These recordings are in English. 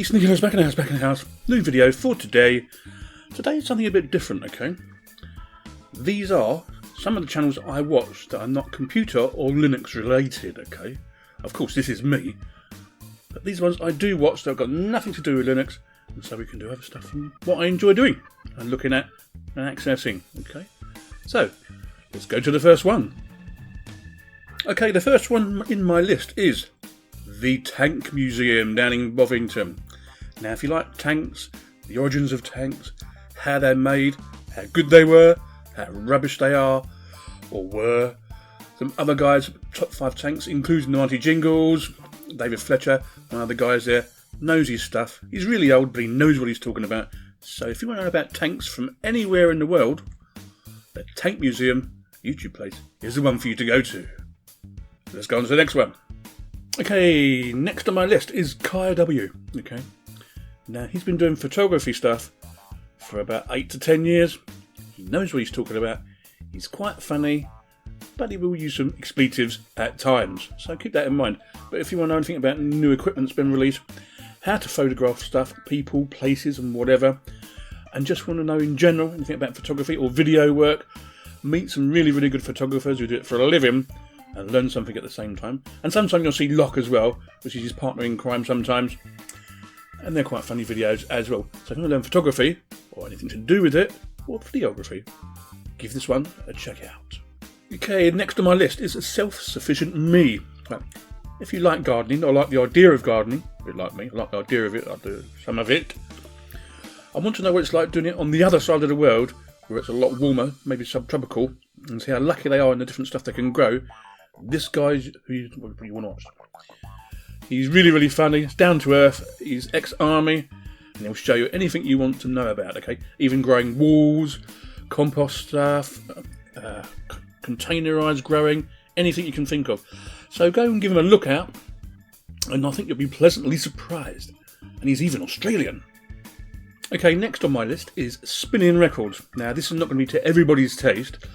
It's Nicholas, back in the house. New video for today. Today is something a bit different, okay? These are some of the channels I watch that are not computer or Linux related, okay? Of course, this is me. But these ones I do watch that have got nothing to do with Linux, and so we can do other stuff from what I enjoy doing and looking at and accessing, okay? So, let's go to the first one. Okay, the first one in my list is the Tank Museum down in Bovington. Now, if you like tanks, the origins of tanks, how they're made, how good they were, how rubbish they are, or were, some other guys, top 5 tanks, including Marty Jingles, David Fletcher, one of the guys there, knows his stuff. He's really old, but he knows what he's talking about. So if you want to know about tanks from anywhere in the world, the Tank Museum YouTube place is the one for you to go to. Let's go on to the next one. Okay, next on my list is Kaya W. Okay, now he's been doing photography stuff for about 8 to 10 years. He knows what he's talking about. He's quite funny, but he will use some expletives at times, so keep that in mind. But if you want to know anything about new equipment that's been released, how to photograph stuff, people, places and whatever, and just want to know in general anything about photography or video work, meet some really, really good photographers who do it for a living and learn something at the same time. And sometimes you'll see Locke as well, which is his partner in crime sometimes, and they're quite funny videos as well. So if you want to learn photography or anything to do with it, or videography, give this one a check out. Okay, next on my list is Self-Sufficient Me. Well, if you like gardening or like the idea of gardening, a bit like me, I like the idea of it, I do some of it. I want to know what it's like doing it on the other side of the world, where it's a lot warmer, maybe subtropical, and see how lucky they are in the different stuff they can grow. This guy's who you want to watch. He's really, really funny. He's down to earth. He's ex-army, and he'll show you anything you want to know about. Okay, even growing walls, compost stuff, containerised growing, anything you can think of. So go and give him a look out, and I think you'll be pleasantly surprised. And he's even Australian. Okay, next on my list is Spinning Records. Now, this is not going to be to everybody's taste,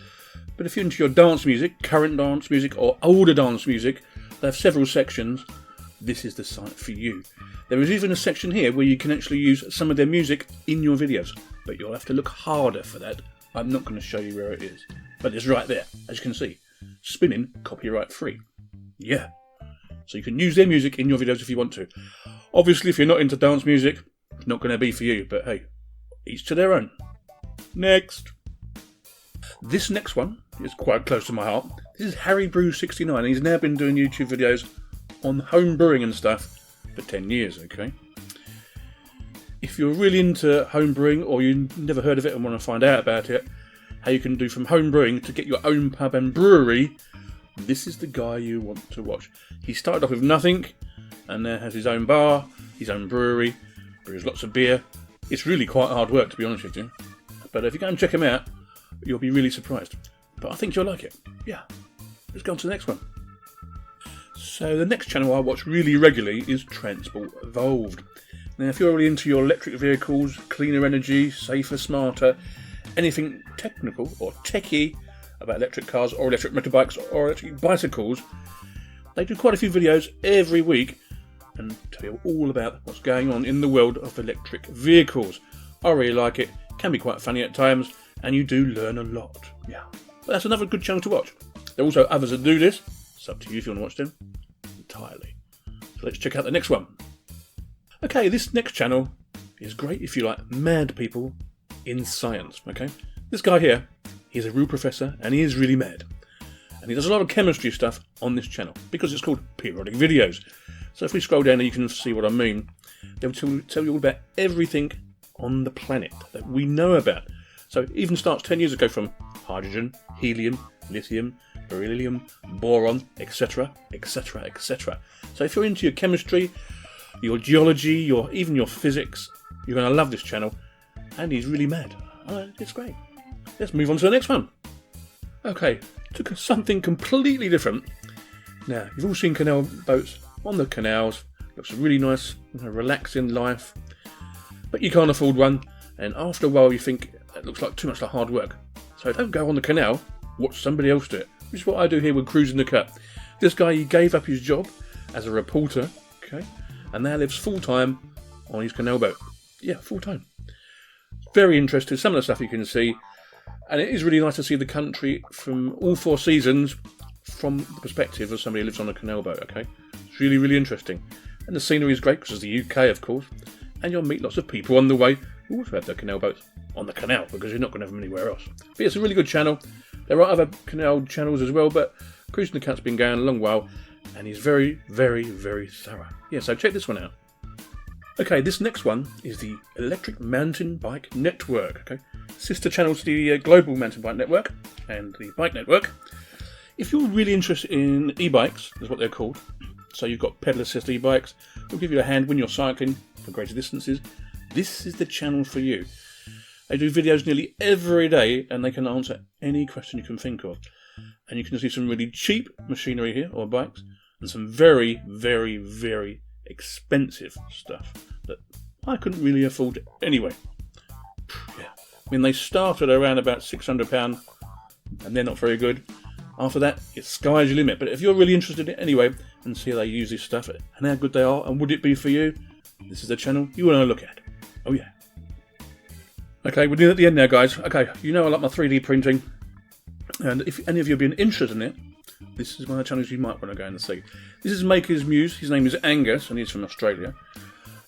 but if you're into your dance music, current dance music or older dance music, they have several sections. This is the site for you. There is even a section here where you can actually use some of their music in your videos, but you'll have to look harder for that. I'm not going to show you where it is, but it's right there, as you can see. Spinning, copyright free. Yeah. So you can use their music in your videos if you want to. Obviously, if you're not into dance music, it's not going to be for you, but hey, each to their own. Next. This next one is quite close to my heart. This is Harry Brew 69. He's now been doing YouTube videos on home brewing and stuff for 10 years, okay? If you're really into home brewing or you've never heard of it and want to find out about it, how you can do from home brewing to get your own pub and brewery, this is the guy you want to watch. He started off with nothing and now has his own bar, his own brewery, brews lots of beer. It's really quite hard work, to be honest with you. But if you go and check him out, you'll be really surprised. But I think you'll like it. Yeah. Let's go on to the next one. So the next channel I watch really regularly is Transport Evolved. Now if you're really into your electric vehicles, cleaner energy, safer, smarter, anything technical or techie about electric cars or electric motorbikes or electric bicycles, they do quite a few videos every week and tell you all about what's going on in the world of electric vehicles. I really like it. Can be quite funny at times, and you do learn a lot. Yeah. But that's another good channel to watch. There are also others that do this. It's up to you if you want to watch them. Entirely. So let's check out the next one. Okay, this next channel is great if you like mad people in science, okay? This guy here, he's a real professor and he is really mad. And he does a lot of chemistry stuff on this channel because it's called periodic videos. So if we scroll down, you can see what I mean. They'll tell you all about everything on the planet that we know about. So it even starts 10 years ago from hydrogen, helium, lithium, beryllium, boron, etc, etc, etc. So if you're into your chemistry, your geology, even your physics, you're going to love this channel. And he's really mad. It's great. Let's move on to the next one. Okay, took something completely different. Now, you've all seen canal boats on the canals. Looks a really nice, relaxing life. But you can't afford one, and after a while you think it looks like too much like hard work. So don't go on the canal, watch somebody else do it. Which is what I do here with Cruising the Cut. This guy, he gave up his job as a reporter, okay, and now lives full-time on his canal boat. Yeah, full time. Very interesting. Some of the stuff you can see. And it is really nice to see the country from all 4 seasons from the perspective of somebody who lives on a canal boat, okay? It's really, really interesting. And the scenery is great because it's the UK, of course. And you'll meet lots of people on the way who also have their canal boats on the canal because you're not going to have them anywhere else. But it's a really good channel. There are other canal channels as well, but Cruising the Cat's been going a long while and he's very, very, very thorough. Yeah, so check this one out. Okay, this next one is the Electric Mountain Bike Network, okay? Sister channel to the Global Mountain Bike Network and the Bike Network. If you're really interested in e-bikes, is what they're called, so you've got pedal assist e-bikes, they'll give you a hand when you're cycling for greater distances, this is the channel for you. They do videos nearly every day and they can answer any question you can think of. And you can see some really cheap machinery here, or bikes, and some very, very, very expensive stuff that I couldn't really afford anyway. Yeah. I mean, they started around about £600 and they're not very good. After that, it's sky's your limit. But if you're really interested in it anyway and see how they use this stuff and how good they are and would it be for you, this is the channel you want to look at. Oh yeah. Okay, we're near at the end now, guys. Okay, you know I like my 3D printing. And if any of you have been interested in it, this is one of the channels you might want to go and see. This is Maker's Muse. His name is Angus and he's from Australia.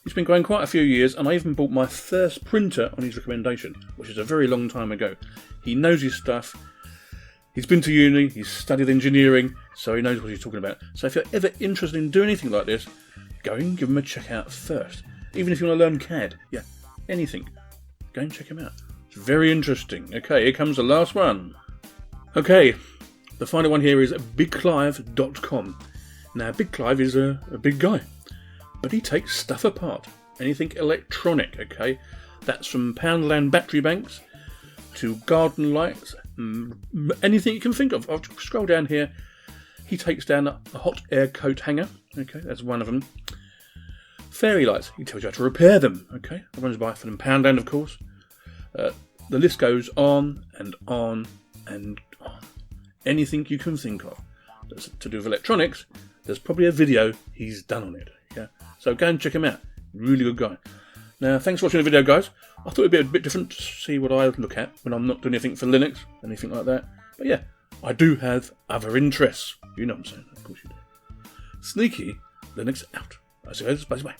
He's been going quite a few years and I even bought my first printer on his recommendation, which is a very long time ago. He knows his stuff. He's been to uni, he's studied engineering, so he knows what he's talking about. So if you're ever interested in doing anything like this, go and give him a check out first. Even if you want to learn CAD, yeah, anything, go and check him out. It's very interesting. Okay, here comes the last one. Okay, the final one here is BigClive.com. Now, Big Clive is a big guy, but he takes stuff apart. Anything electronic, okay? That's from Poundland battery banks to garden lights, anything you can think of. I'll scroll down here. He takes down a hot air coat hanger, okay, that's one of them. Fairy lights, he tells you how to repair them, okay? The ones by from Poundland, of course. The list goes on and on and on. Anything you can think of that's to do with electronics, there's probably a video he's done on it, yeah? So go and check him out. Really good guy. Now, thanks for watching the video, guys. I thought it'd be a bit different to see what I look at when I'm not doing anything for Linux, anything like that. But yeah, I do have other interests. You know what I'm saying, of course you do. Sneaky Linux out. I see you guys. Bye-bye.